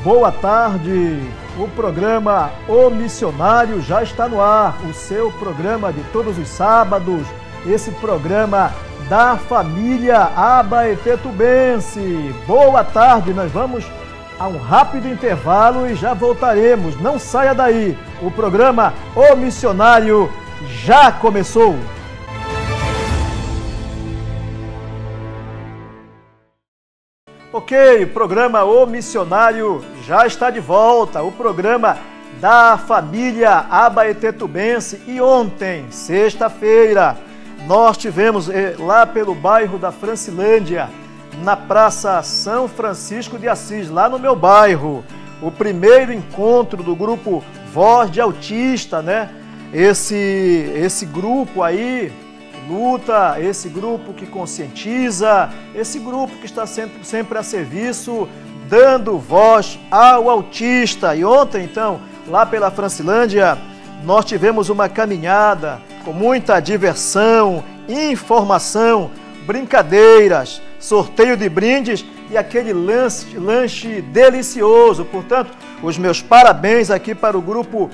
Boa tarde, o programa O Missionário já está no ar, o seu programa de todos os sábados, esse programa da família abaetetubense. Boa tarde, nós vamos a um rápido intervalo e já voltaremos, não saia daí, o programa O Missionário já começou. Ok, o programa O Missionário já está de volta, o programa da família abaetetubense. E ontem, sexta-feira, nós tivemos lá pelo bairro da Francilândia, na Praça São Francisco de Assis, lá no meu bairro, o primeiro encontro do grupo Voz de Autista, né? Esse grupo aí luta, esse grupo que conscientiza, esse grupo que está sempre a serviço, dando voz ao autista. E ontem, então, lá pela Francilândia, nós tivemos uma caminhada com muita diversão, informação, brincadeiras, sorteio de brindes e aquele lanche delicioso. Portanto, os meus parabéns aqui para o grupo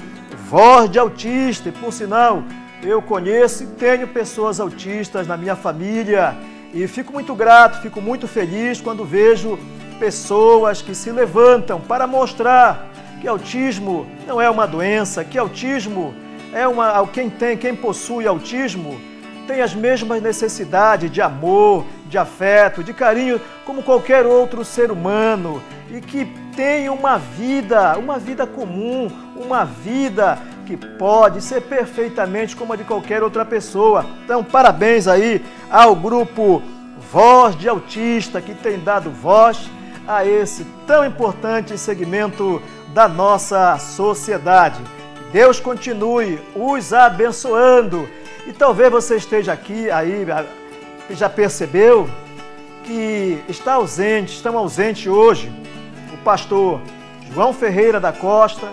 Voz de Autista. E, por sinal, eu conheço e tenho pessoas autistas na minha família e fico muito grato, fico muito feliz quando vejo pessoas que se levantam para mostrar que autismo não é uma doença, que autismo é quem possui autismo tem as mesmas necessidades de amor, de afeto, de carinho como qualquer outro ser humano e que tem uma vida comum, uma vida que pode ser perfeitamente como a de qualquer outra pessoa. Então, parabéns aí ao grupo Voz de Autista, que tem dado voz a esse tão importante segmento da nossa sociedade. Que Deus continue os abençoando. E talvez você esteja aqui, aí já percebeu que estão ausentes hoje o pastor João Ferreira da Costa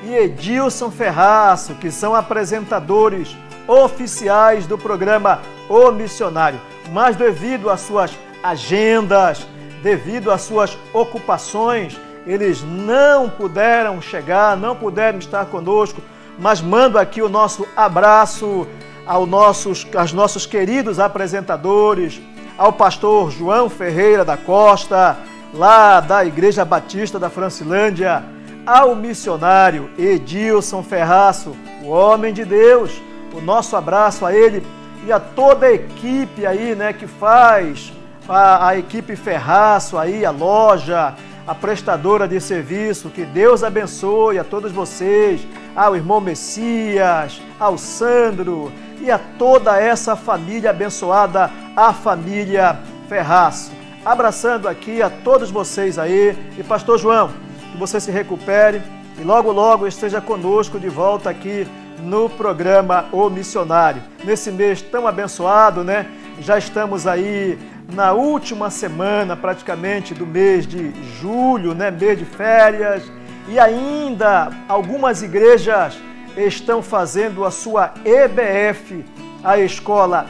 e Edilson Ferraço, que são apresentadores oficiais do programa O Missionário. Mas devido às suas agendas, devido às suas ocupações, eles não puderam chegar, não puderam estar conosco, mas mando aqui o nosso abraço aos nossos queridos apresentadores, ao pastor João Ferreira da Costa, lá da Igreja Batista da Francilândia, ao missionário Edilson Ferraço, o homem de Deus. O nosso abraço a ele e a toda a equipe aí, né, que faz a equipe Ferraço aí, a loja, a prestadora de serviço. Que Deus abençoe a todos vocês, ao irmão Messias, ao Sandro e a toda essa família abençoada, a família Ferraço. Abraçando aqui a todos vocês aí. E pastor João, que você se recupere e logo, logo esteja conosco de volta aqui no programa O Missionário. Nesse mês tão abençoado, né? Já estamos aí na última semana praticamente do mês de julho, né? Mês de férias. E ainda algumas igrejas estão fazendo a sua EBF, a Escola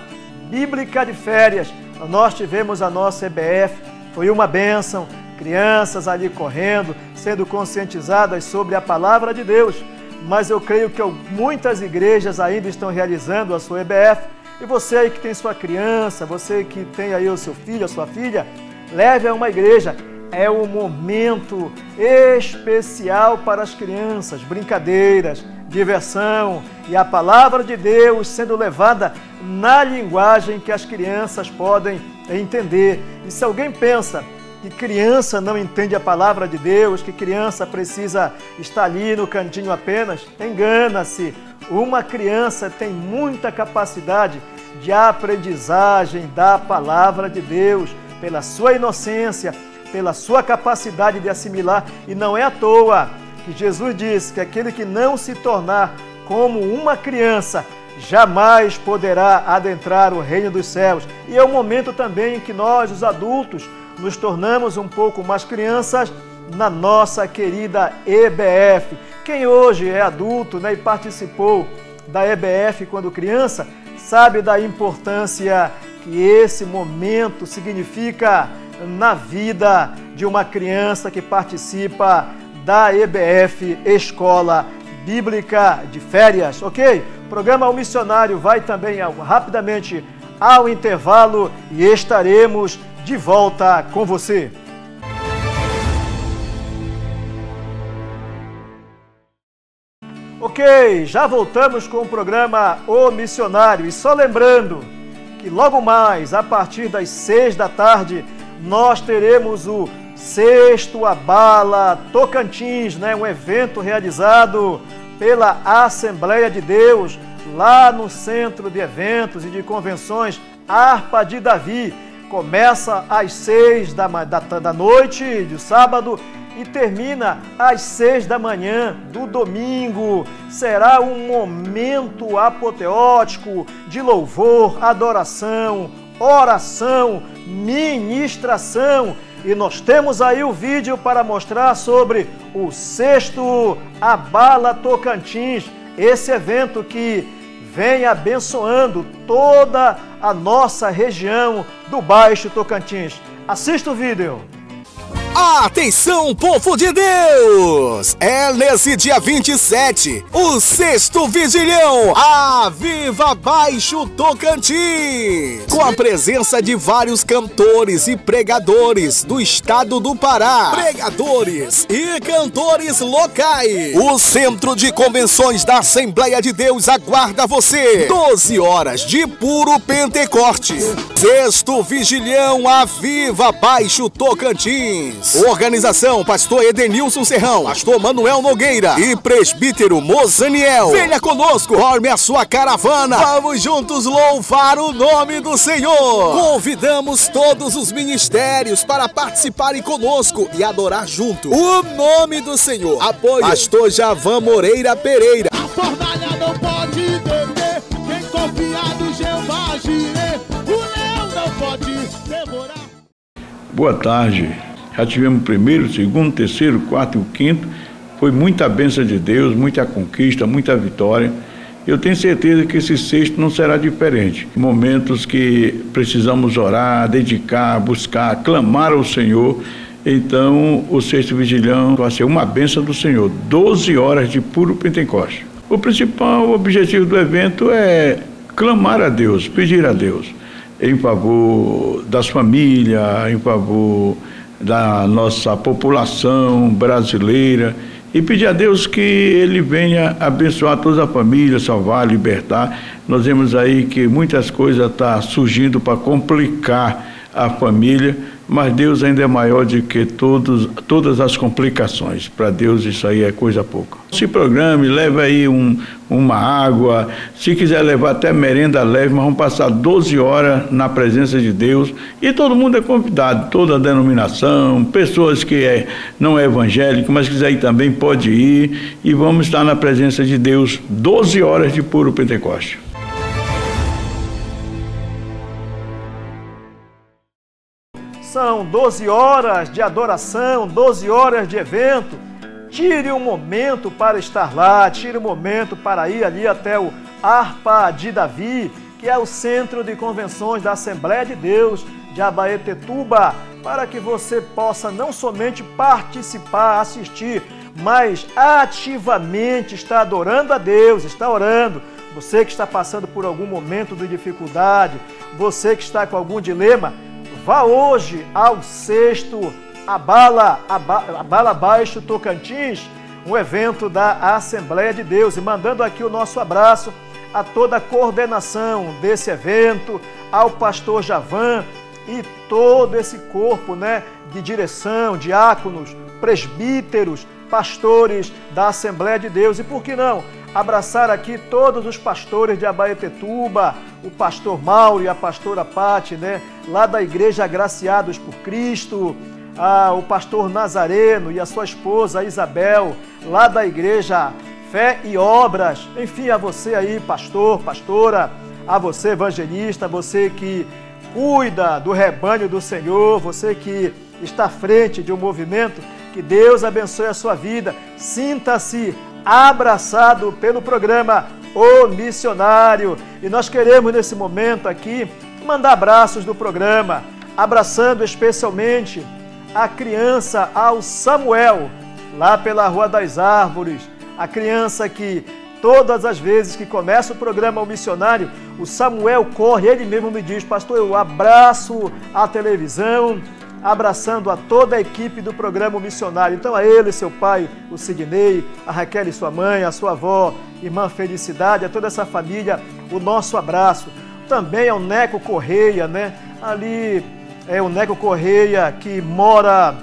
Bíblica de Férias. Nós tivemos a nossa EBF, foi uma bênção, crianças ali correndo, sendo conscientizadas sobre a palavra de Deus. Mas eu creio que muitas igrejas ainda estão realizando a sua EBF. E você aí que tem sua criança, você que tem aí o seu filho, a sua filha, leve a uma igreja. É um momento especial para as crianças, brincadeiras, diversão e a palavra de Deus sendo levada na linguagem que as crianças podem entender. E se alguém pensa que criança não entende a palavra de Deus, que criança precisa estar ali no cantinho apenas, engana-se. Uma criança tem muita capacidade de aprendizagem da palavra de Deus, pela sua inocência, pela sua capacidade de assimilar. E não é à toa que Jesus disse que aquele que não se tornar como uma criança jamais poderá adentrar o reino dos céus. E é o momento também em que nós, os adultos, nos tornamos um pouco mais crianças na nossa querida EBF. Quem hoje é adulto, né, e participou da EBF quando criança, sabe da importância que esse momento significa na vida de uma criança que participa da EBF, Escola Bíblica de Férias, ok? O programa O Missionário vai também rapidamente ao intervalo e estaremos de volta com você. Ok, já voltamos com o programa O Missionário. E só lembrando que logo mais, a partir das 6 da tarde, nós teremos o Sexto Abala Tocantins, né? Um evento realizado pela Assembleia de Deus, lá no Centro de Eventos e de Convenções Harpa de Davi. Começa às 6 da noite de sábado e termina às 6 da manhã do domingo. Será um momento apoteótico de louvor, adoração, oração, ministração. E nós temos aí o vídeo para mostrar sobre o Sexto Abala Tocantins, esse evento que vem abençoando toda a nossa região do Baixo Tocantins. Assista o vídeo. Atenção, povo de Deus! É nesse dia 27, o Sexto Vigilhão, Aviva Baixo Tocantins, com a presença de vários cantores e pregadores do estado do Pará, pregadores e cantores locais. O Centro de Convenções da Assembleia de Deus aguarda você. 12 horas de puro Pentecoste. Sexto Vigilhão, Aviva Baixo Tocantins. Organização: Pastor Edenilson Serrão, Pastor Manuel Nogueira e Presbítero Mozaniel. Venha conosco, forme a sua caravana. Vamos juntos louvar o nome do Senhor. Convidamos todos os ministérios para participarem conosco e adorar junto o nome do Senhor. Apoio: Pastor Javan Moreira Pereira. A fornalha não pode beber, quem confiar no Jeová Jireh, o leão não pode devorar. Boa tarde. Já tivemos o primeiro, o segundo, o terceiro, o quarto e o quinto. Foi muita bênção de Deus, muita conquista, muita vitória. Eu tenho certeza que esse sexto não será diferente. Momentos que precisamos orar, dedicar, buscar, clamar ao Senhor. Então, o Sexto Vigilhão vai ser uma bênção do Senhor. 12 horas de puro Pentecoste. O principal objetivo do evento é clamar a Deus, pedir a Deus, em favor das famílias, em favor da nossa população brasileira, e pedir a Deus que Ele venha abençoar toda a família, salvar, libertar. Nós vemos aí que muitas coisas estão surgindo para complicar a família, mas Deus ainda é maior do que todas as complicações. Para Deus isso aí é coisa pouca. Se programe, leve aí uma água, se quiser levar até merenda leve, mas vamos passar 12 horas na presença de Deus e todo mundo é convidado, toda a denominação, pessoas que não é evangélico, mas quiser ir também pode ir, e vamos estar na presença de Deus 12 horas de puro Pentecoste. São 12 horas de adoração, 12 horas de evento. Tire um momento para estar lá, tire um momento para ir ali até o Harpa de Davi, que é o Centro de Convenções da Assembleia de Deus de Abaetetuba, para que você possa não somente participar, assistir, mas ativamente estar adorando a Deus, estar orando. Você que está passando por algum momento de dificuldade, você que está com algum dilema, vá hoje ao Sexto Abala Baixo Tocantins, um evento da Assembleia de Deus, e mandando aqui o nosso abraço a toda a coordenação desse evento, ao pastor Javan e todo esse corpo, né, de direção, diáconos, presbíteros, pastores da Assembleia de Deus. E por que não abraçar aqui todos os pastores de Abaetetuba, o pastor Mauro e a pastora Pati, né, lá da Igreja Agraciados por Cristo, o pastor Nazareno e a sua esposa Isabel, lá da Igreja Fé e Obras. Enfim, a você aí, pastor, pastora, a você, evangelista, você que cuida do rebanho do Senhor, você que está à frente de um movimento, que Deus abençoe a sua vida. Sinta-se abraçado pelo programa O Missionário. E nós queremos nesse momento aqui mandar abraços do programa abraçando especialmente a criança ao Samuel, lá pela Rua das Árvores, a criança que todas as vezes que começa o programa O Missionário, o Samuel corre, ele mesmo me diz: pastor, eu abraço a televisão, abraçando a toda a equipe do programa O Missionário. Então a ele, seu pai, o Sidney, a Raquel e sua mãe, a sua avó, irmã Felicidade, a toda essa família, o nosso abraço. Também ao Neco Correia, né? Ali é o Neco Correia que mora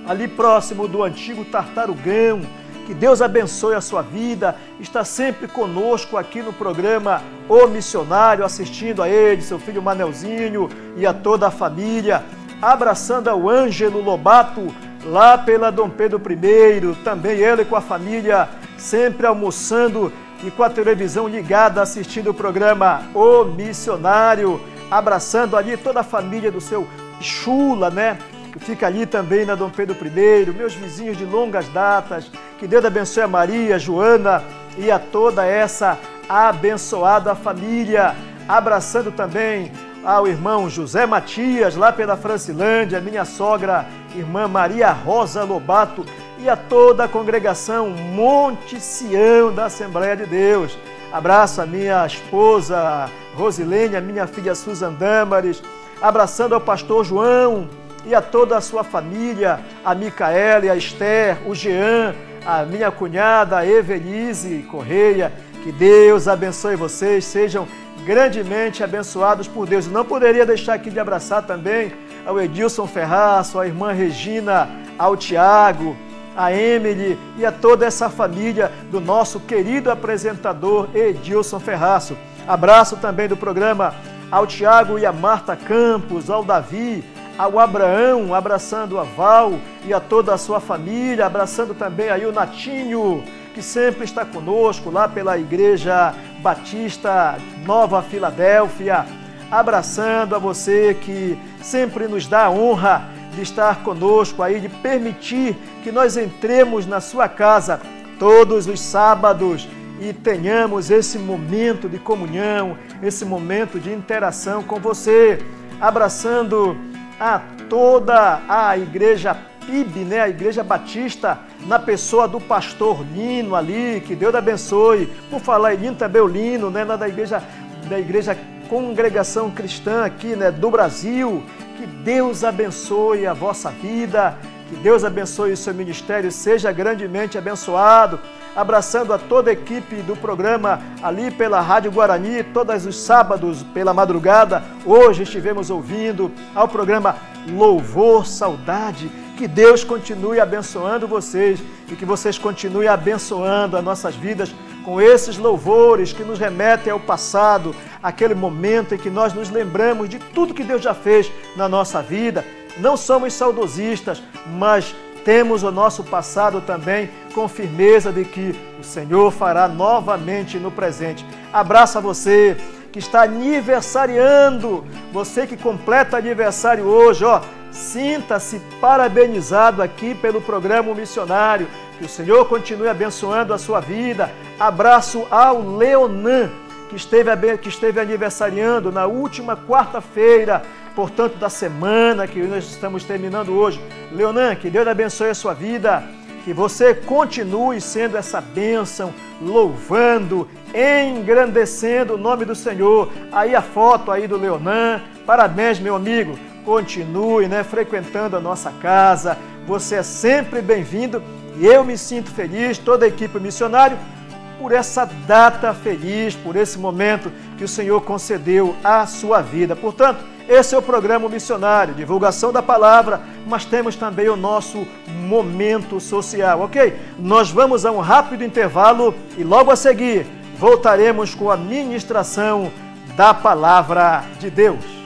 ali próximo do antigo Tartarugão. Que Deus abençoe a sua vida, está sempre conosco aqui no programa O Missionário, assistindo a ele, seu filho Manelzinho e a toda a família, abraçando ao Ângelo Lobato, lá pela Dom Pedro I, também ele com a família, sempre almoçando e com a televisão ligada, assistindo o programa O Missionário, abraçando ali toda a família do seu Chula, né? Que fica ali também na Dom Pedro I, meus vizinhos de longas datas. Que Deus abençoe a Maria, a Joana e a toda essa abençoada família. Abraçando também ao irmão José Matias, lá pela Francilândia, minha sogra, irmã Maria Rosa Lobato, e a toda a congregação Monte Sião da Assembleia de Deus. Abraço a minha esposa Rosilene, a minha filha Susan Dâmares, abraçando ao pastor João e a toda a sua família, a Micaela, a Esther, o Jean, a minha cunhada, a Evelise Correia. Que Deus abençoe vocês, sejam grandemente abençoados por Deus. Não poderia deixar aqui de abraçar também ao Edilson Ferraço, a irmã Regina, ao Tiago, a Emily e a toda essa família do nosso querido apresentador Edilson Ferraço. Abraço também do programa ao Tiago e a Marta Campos, ao Davi, ao Abraão, abraçando a Val e a toda a sua família, abraçando também aí o Natinho, que sempre está conosco lá pela Igreja Batista Nova Filadélfia, abraçando a você que sempre nos dá a honra de estar conosco aí, de permitir que nós entremos na sua casa todos os sábados e tenhamos esse momento de comunhão, esse momento de interação com você, abraçando a toda a Igreja PIB, né? A Igreja Batista, na pessoa do pastor Lino ali, que Deus abençoe. Por falar em Lino, também o Lino, né? Da igreja Congregação Cristã aqui, né? Do Brasil. Que Deus abençoe a vossa vida, que Deus abençoe o seu ministério, seja grandemente abençoado. Abraçando a toda a equipe do programa ali pela Rádio Guarani, todos os sábados pela madrugada. Hoje estivemos ouvindo ao programa Louvor Saudade. Que Deus continue abençoando vocês e que vocês continuem abençoando as nossas vidas com esses louvores que nos remetem ao passado, aquele momento em que nós nos lembramos de tudo que Deus já fez na nossa vida. Não somos saudosistas, mas temos o nosso passado também com firmeza de que o Senhor fará novamente no presente. Abraço a você que está aniversariando, você que completa aniversário hoje, ó, sinta-se parabenizado aqui pelo programa Missionário. Que o Senhor continue abençoando a sua vida. Abraço ao Leonan, que esteve aniversariando na última quarta-feira, portanto, da semana que nós estamos terminando hoje. Leonan, que Deus abençoe a sua vida, que você continue sendo essa bênção, louvando, engrandecendo o nome do Senhor. Aí a foto aí do Leonan, parabéns, meu amigo, continue, né, frequentando a nossa casa, você é sempre bem-vindo e eu me sinto feliz, toda a equipe missionária, por essa data feliz, por esse momento que o Senhor concedeu à sua vida. Portanto, esse é o programa Missionário, divulgação da palavra, mas temos também o nosso momento social, ok? Nós vamos a um rápido intervalo e logo a seguir voltaremos com a ministração da palavra de Deus.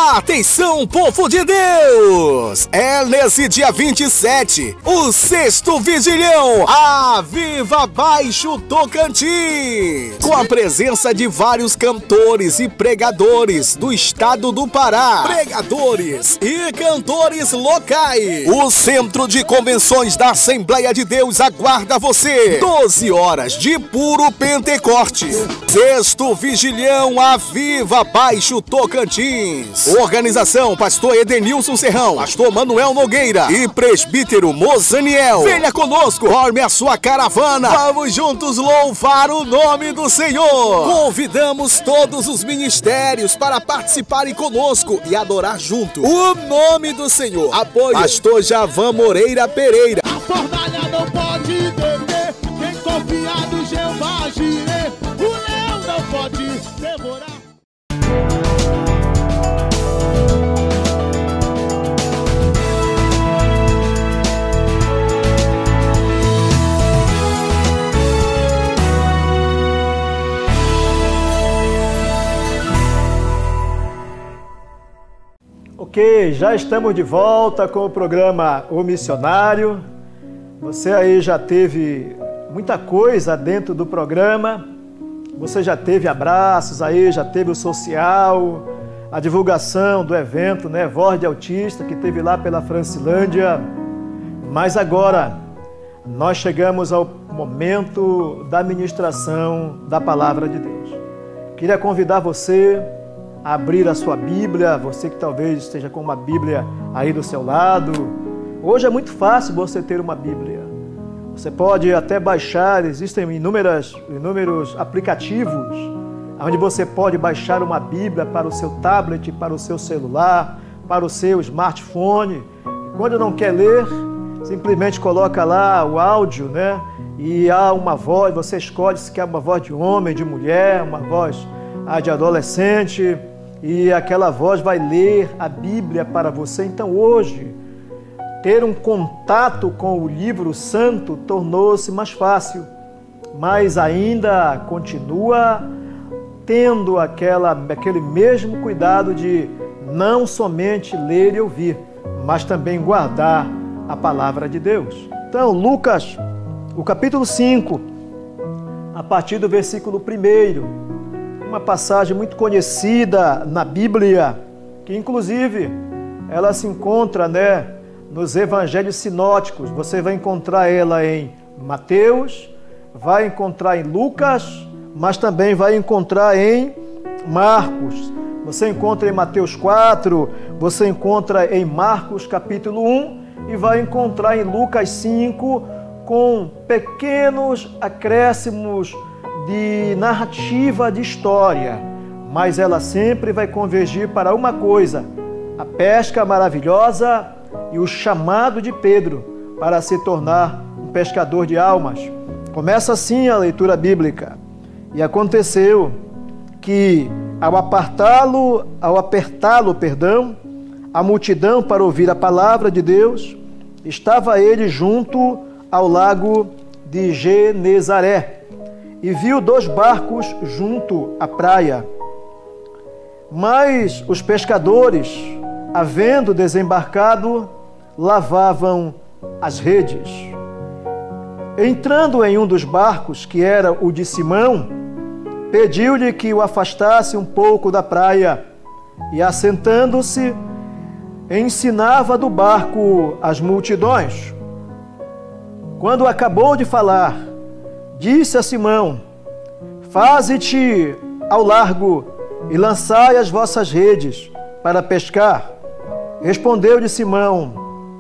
Atenção, povo de Deus! É nesse dia 27, o sexto vigilhão, a Viva Baixo Tocantins, com a presença de vários cantores e pregadores do estado do Pará, pregadores e cantores locais. O Centro de Convenções da Assembleia de Deus aguarda você. 12 horas de puro Pentecoste. Sexto vigilhão, a Viva Baixo Tocantins. Organização: pastor Edenilson Serrão, pastor Manuel Nogueira e presbítero Mozaniel. Venha conosco, forme a sua caravana. Vamos juntos louvar o nome do Senhor. Convidamos todos os ministérios para participarem conosco e adorar junto o nome do Senhor. Apoio: pastor Javan Moreira Pereira. A fornalha não pode beber, quem confiar no Jeová Jireh, o leão não pode devorar. Ok, já estamos de volta com o programa O Missionário. Você aí já teve muita coisa dentro do programa. Você já teve abraços aí, já teve o social, a divulgação do evento, né? Voz de Autista, que teve lá pela Francilândia. Mas agora nós chegamos ao momento da ministração da Palavra de Deus. Queria convidar você a abrir a sua Bíblia, você que talvez esteja com uma Bíblia aí do seu lado. Hoje é muito fácil você ter uma Bíblia. Você pode até baixar, existem inúmeros aplicativos onde você pode baixar uma Bíblia para o seu tablet, para o seu celular, para o seu smartphone. Quando não quer ler, simplesmente coloca lá o áudio, né? E há uma voz, você escolhe se quer uma voz de homem, de mulher, uma voz de adolescente, e aquela voz vai ler a Bíblia para você. Então hoje, ter um contato com o livro santo tornou-se mais fácil, mas ainda continua tendo aquele mesmo cuidado de não somente ler e ouvir, mas também guardar a palavra de Deus. Então, Lucas, o capítulo 5, a partir do versículo 1, uma passagem muito conhecida na Bíblia, que inclusive ela se encontra, né, nos evangelhos sinóticos. Você vai encontrar ela em Mateus, vai encontrar em Lucas, mas também vai encontrar em Marcos. Você encontra em Mateus 4, você encontra em Marcos capítulo 1 e vai encontrar em Lucas 5 com pequenos acréscimos de narrativa, de história, mas ela sempre vai convergir para uma coisa: a pesca maravilhosa e o chamado de Pedro para se tornar um pescador de almas. Começa assim a leitura bíblica. E aconteceu que ao apertá-lo, a multidão para ouvir a palavra de Deus, estava ele junto ao lago de Genezaré. E viu 2 barcos junto à praia. Mas os pescadores, havendo desembarcado, lavavam as redes. Entrando em um dos barcos, que era o de Simão, pediu-lhe que o afastasse um pouco da praia, e assentando-se, ensinava do barco as multidões. Quando acabou de falar, disse a Simão: faze-te ao largo e lançai as vossas redes para pescar. Respondeu-lhe Simão: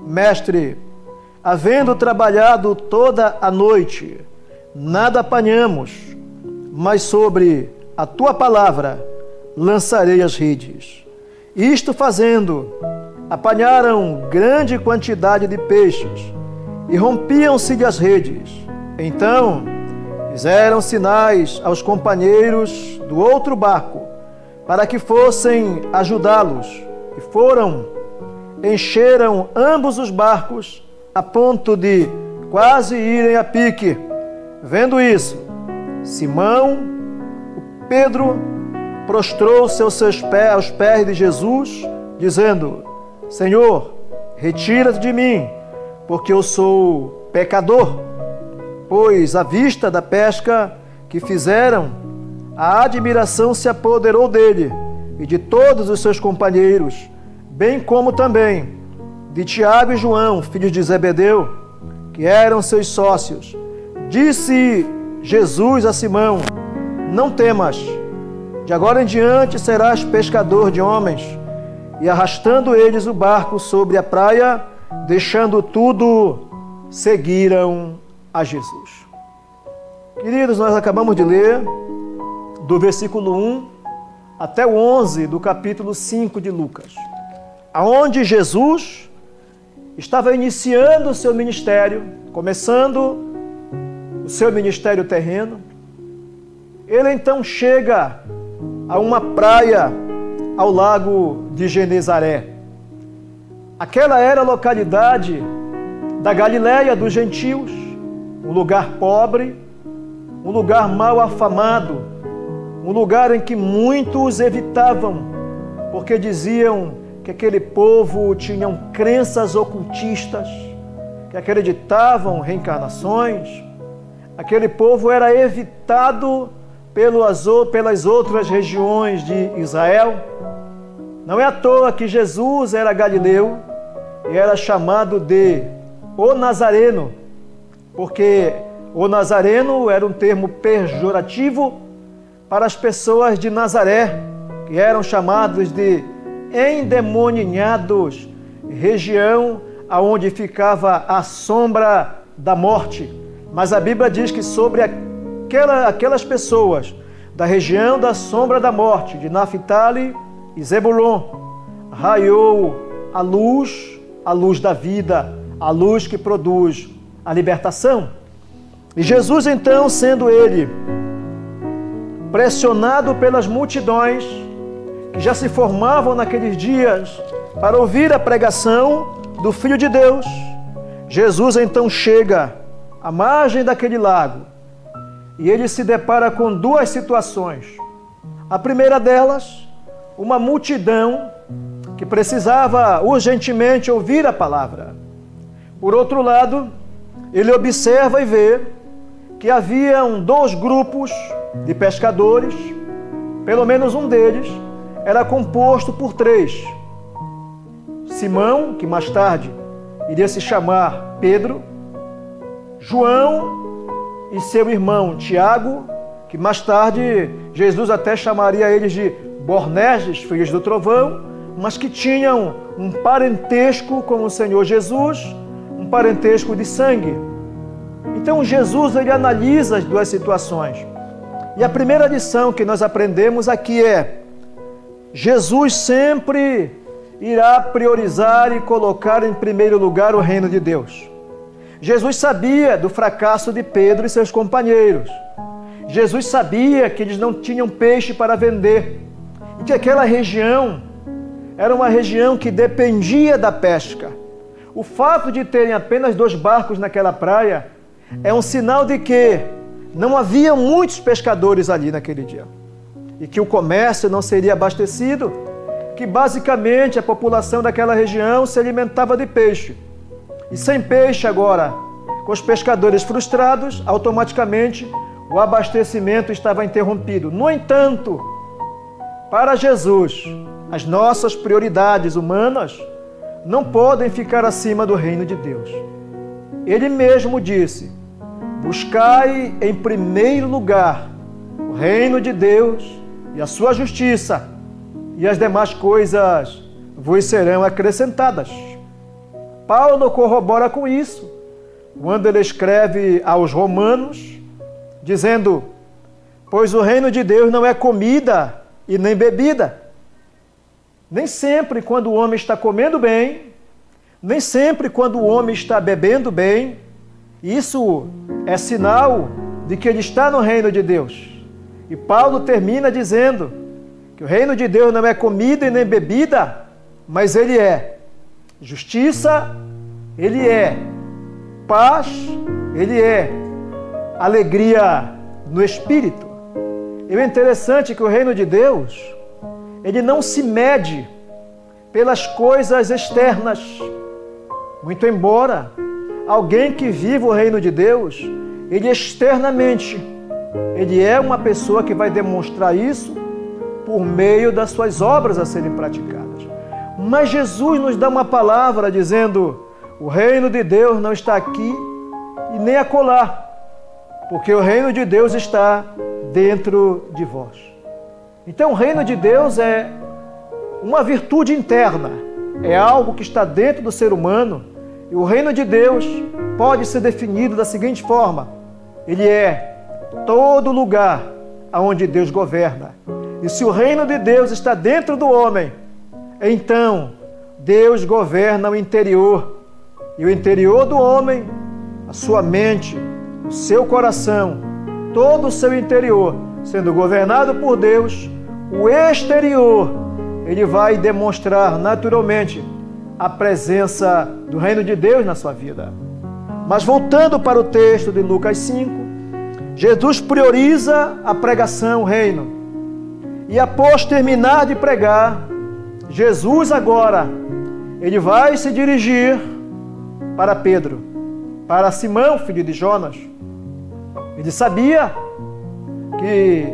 mestre, havendo trabalhado toda a noite, nada apanhamos, mas sobre a tua palavra lançarei as redes. Isto fazendo, apanharam grande quantidade de peixes e rompiam-se as redes. Então fizeram sinais aos companheiros do outro barco para que fossem ajudá-los, e foram, encheram ambos os barcos a ponto de quase irem a pique. Vendo isso, Simão, Pedro, prostrou-se aos pés de Jesus, dizendo: Senhor, retira-te de mim, porque eu sou pecador. Pois, à vista da pesca que fizeram, a admiração se apoderou dele e de todos os seus companheiros, bem como também de Tiago e João, filhos de Zebedeu, que eram seus sócios. Disse Jesus a Simão: não temas, de agora em diante serás pescador de homens. E arrastando eles o barco sobre a praia, deixando tudo, seguiram a Jesus. Queridos, nós acabamos de ler do versículo 1 até o 11 do capítulo 5 de Lucas, aonde Jesus estava iniciando o seu ministério, começando o seu ministério terreno. Ele então chega a uma praia ao lago de Genezaré. Aquela era a localidade da Galileia dos gentios, um lugar pobre, um lugar mal afamado, um lugar em que muitos evitavam, porque diziam que aquele povo tinham crenças ocultistas, que acreditavam em reencarnações. Aquele povo era evitado pelas outras regiões de Israel. Não é à toa que Jesus era galileu e era chamado de o Nazareno, porque o Nazareno era um termo pejorativo para as pessoas de Nazaré, que eram chamados de endemoninhados, região aonde ficava a sombra da morte. Mas a Bíblia diz que sobre aquelas pessoas da região da sombra da morte, de Naphtali e Zebulon, raiou a luz da vida, a luz que produz a libertação. E Jesus então, sendo ele pressionado pelas multidões que já se formavam naqueles dias para ouvir a pregação do Filho de Deus, Jesus então chega à margem daquele lago e ele se depara com duas situações. A primeira delas, uma multidão que precisava urgentemente ouvir a palavra. Por outro lado, ele observa e vê que haviam dois grupos de pescadores, pelo menos um deles era composto por três: Simão, que mais tarde iria se chamar Pedro, João e seu irmão Tiago, que mais tarde Jesus até chamaria eles de Boanerges, filhos do trovão, mas que tinham um parentesco com o Senhor Jesus, um parentesco de sangue. Então Jesus ele analisa as duas situações. E a primeira lição que nós aprendemos aqui é: Jesus sempre irá priorizar e colocar em primeiro lugar o reino de Deus. Jesus sabia do fracasso de Pedro e seus companheiros. Jesus sabia que eles não tinham peixe para vender e que aquela região era uma região que dependia da pesca. O fato de terem apenas 2 barcos naquela praia é um sinal de que não havia muitos pescadores ali naquele dia e que o comércio não seria abastecido, que basicamente a população daquela região se alimentava de peixe. E sem peixe agora, com os pescadores frustrados, automaticamente o abastecimento estava interrompido. No entanto, para Jesus, as nossas prioridades humanas não podem ficar acima do reino de Deus. Ele mesmo disse: buscai em primeiro lugar o reino de Deus e a sua justiça, e as demais coisas vos serão acrescentadas. Paulo corrobora com isso, quando ele escreve aos Romanos, dizendo: pois o reino de Deus não é comida e nem bebida. Nem sempre quando o homem está comendo bem, nem sempre quando o homem está bebendo bem, isso é sinal de que ele está no reino de Deus. E Paulo termina dizendo que o reino de Deus não é comida e nem bebida, mas ele é justiça, ele é paz, ele é alegria no Espírito. E o interessante é que o reino de Deus, ele não se mede pelas coisas externas. Muito embora alguém que vive o reino de Deus, ele externamente, ele é uma pessoa que vai demonstrar isso por meio das suas obras a serem praticadas. Mas Jesus nos dá uma palavra dizendo: o reino de Deus não está aqui e nem acolá, porque o reino de Deus está dentro de vós. Então o reino de Deus é uma virtude interna, é algo que está dentro do ser humano, e o reino de Deus pode ser definido da seguinte forma: ele é todo lugar onde Deus governa. E se o reino de Deus está dentro do homem, então Deus governa o interior. E o interior do homem, a sua mente, o seu coração, todo o seu interior, sendo governado por Deus, o exterior, ele vai demonstrar naturalmente a presença do reino de Deus na sua vida. Mas voltando para o texto de Lucas 5, Jesus prioriza a pregação, o reino. E após terminar de pregar, Jesus agora, ele vai se dirigir para Pedro, para Simão, filho de Jonas. Ele sabia que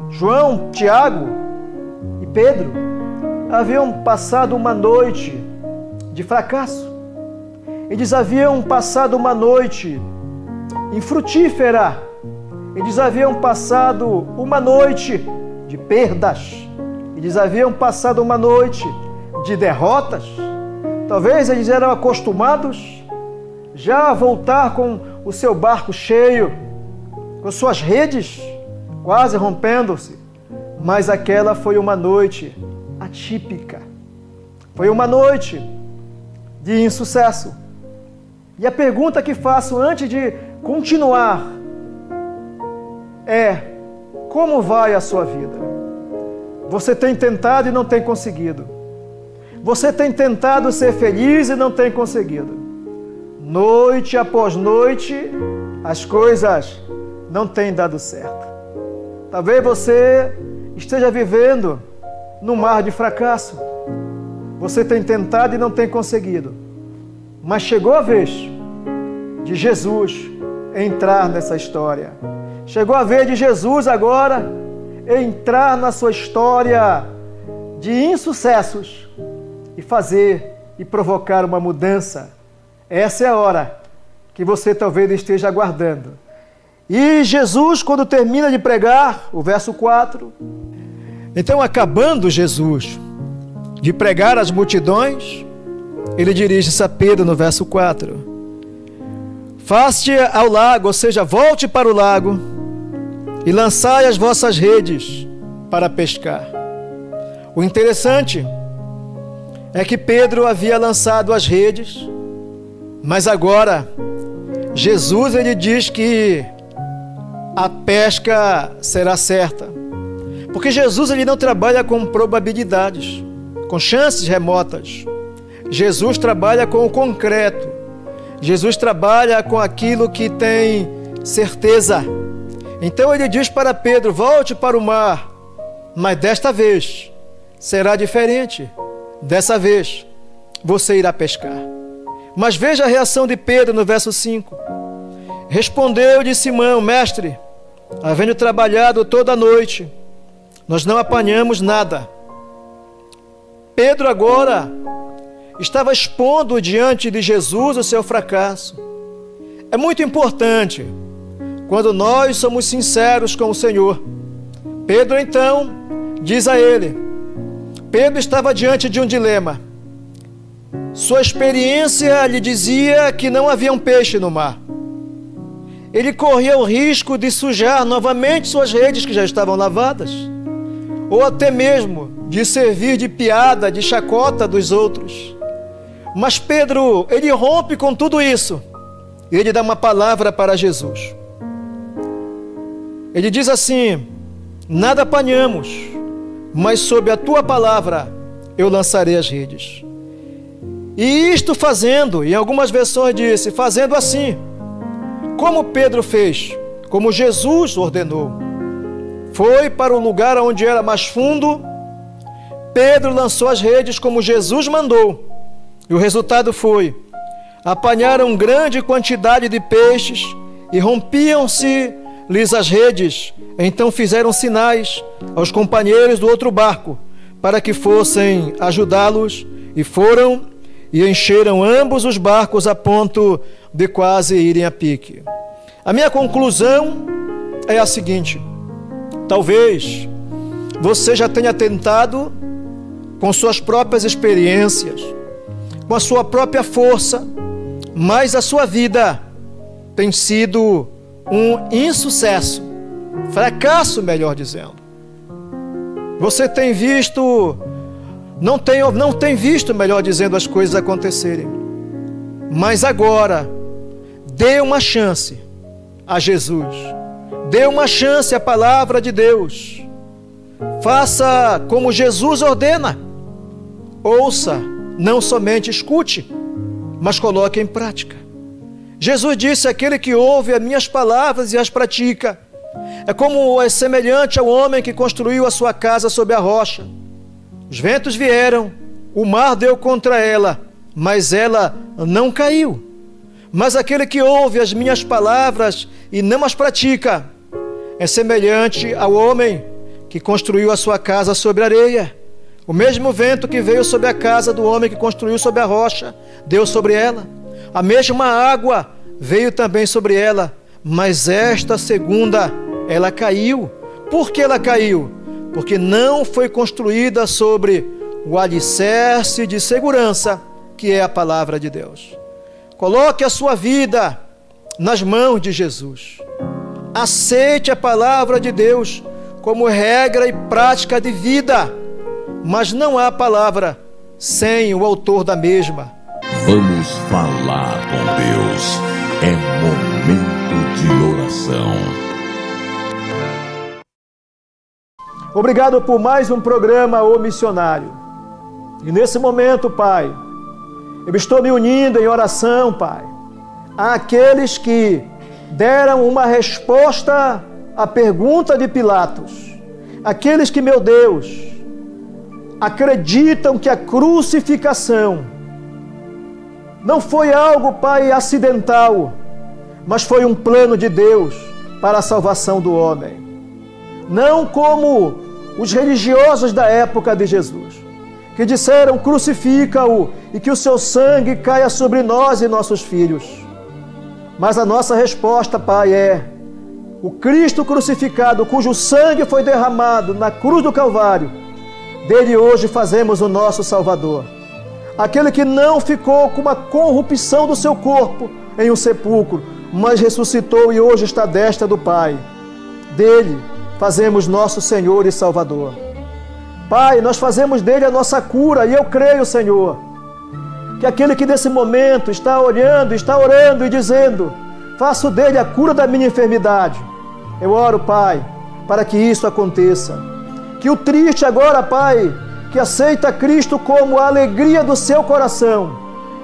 João, Tiago e Pedro haviam passado uma noite de fracasso. Eles haviam passado uma noite infrutífera. Eles haviam passado uma noite de perdas. Eles haviam passado uma noite de derrotas. Talvez eles eram acostumados já a voltar com o seu barco cheio, com suas redes quase rompendo-se. Mas aquela foi uma noite atípica. Foi uma noite de insucesso. E a pergunta que faço antes de continuar é: como vai a sua vida? Você tem tentado e não tem conseguido. Você tem tentado ser feliz e não tem conseguido. Noite após noite, as coisas não têm dado certo. Talvez você esteja vivendo num mar de fracasso. Você tem tentado e não tem conseguido. Mas chegou a vez de Jesus entrar nessa história. Chegou a vez de Jesus agora entrar na sua história de insucessos e fazer e provocar uma mudança. Essa é a hora que você talvez esteja aguardando. E Jesus, quando termina de pregar, o verso 4, então, acabando Jesus de pregar às multidões, ele dirige-se a Pedro no verso 4. Faste ao lago, ou seja, volte para o lago e lançai as vossas redes para pescar. O interessante é que Pedro havia lançado as redes, mas agora Jesus ele diz que a pesca será certa. Porque Jesus ele não trabalha com probabilidades, com chances remotas. Jesus trabalha com o concreto. Jesus trabalha com aquilo que tem certeza. Então ele diz para Pedro: volte para o mar, mas desta vez será diferente. Dessa vez você irá pescar. Mas veja a reação de Pedro no verso 5. Respondeu-lhe Simão: mestre, havendo trabalhado toda a noite, nós não apanhamos nada. Pedro agora estava expondo diante de Jesus o seu fracasso. É muito importante quando nós somos sinceros com o Senhor. Pedro então diz a ele, Pedro estava diante de um dilema. Sua experiência lhe dizia que não havia um peixe no mar. Ele corria o risco de sujar novamente suas redes que já estavam lavadas, ou até mesmo de servir de piada, de chacota dos outros. Mas Pedro, ele rompe com tudo isso. Ele dá uma palavra para Jesus. Ele diz assim: nada apanhamos, mas sob a tua palavra eu lançarei as redes. E isto fazendo, em algumas versões disse, fazendo assim, como Pedro fez, como Jesus ordenou. Foi para o lugar onde era mais fundo. Pedro lançou as redes como Jesus mandou. E o resultado foi: apanharam grande quantidade de peixes e rompiam-se-lhes as redes. Então fizeram sinais aos companheiros do outro barco para que fossem ajudá-los, e foram e encheram ambos os barcos a ponto de quase irem a pique. A minha conclusão é a seguinte: talvez você já tenha tentado, com suas próprias experiências, com a sua própria força, mas a sua vida tem sido um insucesso, fracasso, melhor dizendo. Você tem visto, não tem visto, melhor dizendo, as coisas acontecerem. Mas agora, dê uma chance a Jesus. Dê uma chance à palavra de Deus. Faça como Jesus ordena. Ouça, não somente escute, mas coloque em prática. Jesus disse: aquele que ouve as minhas palavras e as pratica é semelhante ao homem que construiu a sua casa sobre a rocha. Os ventos vieram, o mar deu contra ela, mas ela não caiu. Mas aquele que ouve as minhas palavras e não as pratica é semelhante ao homem que construiu a sua casa sobre a areia. O mesmo vento que veio sobre a casa do homem que construiu sobre a rocha deu sobre ela. A mesma água veio também sobre ela, mas esta segunda, ela caiu. Por que ela caiu? Porque não foi construída sobre o alicerce de segurança, que é a palavra de Deus. Coloque a sua vida nas mãos de Jesus. Aceite a palavra de Deus como regra e prática de vida, mas não há palavra sem o autor da mesma. Vamos falar com Deus. É momento de oração. Obrigado por mais um programa O Missionário. E nesse momento, Pai, eu estou me unindo em oração, Pai, àqueles que deram uma resposta à pergunta de Pilatos. Aqueles que, meu Deus, acreditam que a crucificação não foi algo, Pai, acidental, mas foi um plano de Deus para a salvação do homem. Não como os religiosos da época de Jesus, que disseram: crucifica-o e que o seu sangue caia sobre nós e nossos filhos. Mas a nossa resposta, Pai, é: o Cristo crucificado, cujo sangue foi derramado na cruz do Calvário, dele hoje fazemos o nosso Salvador. Aquele que não ficou com uma corrupção do seu corpo em um sepulcro, mas ressuscitou e hoje está à destra do Pai. Dele fazemos nosso Senhor e Salvador. Pai, nós fazemos dele a nossa cura, e eu creio, Senhor, que aquele que nesse momento está olhando, está orando e dizendo: faço dele a cura da minha enfermidade. Eu oro, Pai, para que isso aconteça. Que o triste agora, Pai, que aceita Cristo como a alegria do seu coração,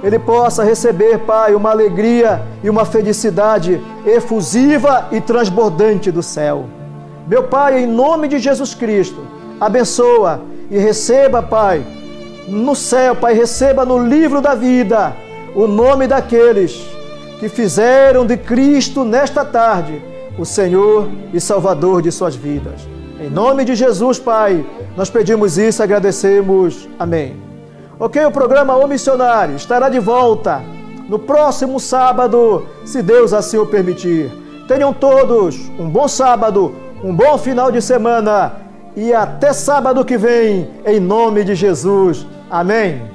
ele possa receber, Pai, uma alegria e uma felicidade efusiva e transbordante do céu. Meu Pai, em nome de Jesus Cristo, abençoa e receba, Pai, no céu, Pai, receba no livro da vida o nome daqueles que fizeram de Cristo nesta tarde o Senhor e Salvador de suas vidas. Em nome de Jesus, Pai, nós pedimos isso e agradecemos. Amém. Ok, o programa O Missionário estará de volta no próximo sábado, se Deus assim o permitir. Tenham todos um bom sábado, um bom final de semana e até sábado que vem, em nome de Jesus. Amém.